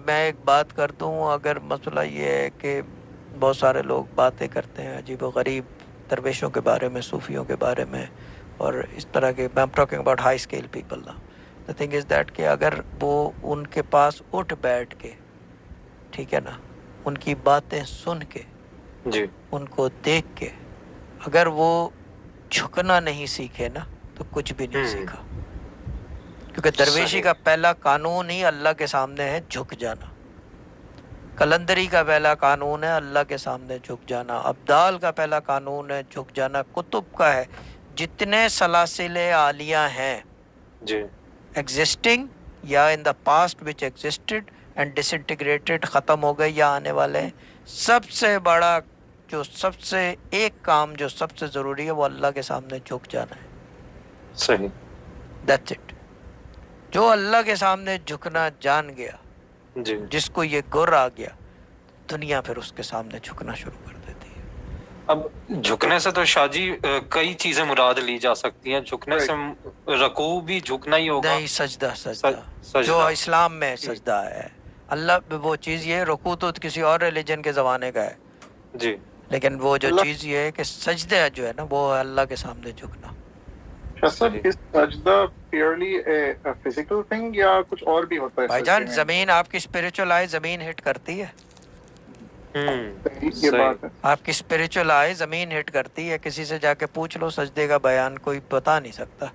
میں ایک بات کر دوں، اگر مسئلہ یہ ہے کہ بہت سارے لوگ باتیں کرتے ہیں عجیب و غریب درویشوں کے بارے میں، صوفیوں کے بارے میں، اور اس طرح کے، I'm talking about high scale people now. The thing is that کہ اگر وہ ان کے پاس اٹھ بیٹھ کے، ٹھیک ہے نا، ان کی باتیں سن کے، جی ان کو دیکھ کے، اگر وہ جھکنا نہیں سیکھے نا تو کچھ بھی نہیں سیکھا. کیونکہ درویشی صحیح. کا پہلا قانون ہی اللہ کے سامنے ہے جھک جانا. کلندری کا پہلا قانون ہے اللہ کے سامنے جھک جانا. ابدال کا پہلا قانون ہے جھک جانا. کتب کا ہے. جتنے سلاسل عالیہ ہیں جی ایگزسٹنگ یا ان دا پاسٹ وچ ایگزسٹڈ اینڈ ڈس انٹیگریٹڈ، ختم ہو گئے یا آنے والے ہیں، سب سے بڑا جو سب سے ایک کام جو سب سے ضروری ہے وہ اللہ کے سامنے جھک جانا ہے. صحیح. That's it. جو اللہ کے سامنے جھکنا جان گیا، جی جس کو یہ گر آ گیا، دنیا پھر اس کے سامنے جھکنا شروع کر دیتی ہے. اب جھکنے سے تو شاہ جی کئی چیزیں مراد لی جا سکتی ہیں. جھکنے سے رکوع بھی جھکنا ہی ہوگا. نہیں، سجدہ جو سجدہ. اسلام میں سجدہ ہے. اللہ وہ چیز یہ، رکوع تو کسی اور ریلیجن کے زمانے کا ہے، جی لیکن وہ جو چیز یہ ہے کہ سجدہ جو ہے نا وہ ہے اللہ کے سامنے جھکنا. سجدہ پیورلی فزیکل تھنگ یا کچھ اور بھی ہوتا ہے؟ بھائی جان زمین آپ کی اسپریچول آئے زمین ہٹ کرتی ہے. یہ بات ہے. آپ کی اسپریچول آئے زمین ہٹ کرتی ہے. کسی سے جا کے پوچھ لو سجدے کا بیان، کوئی بتا نہیں سکتا.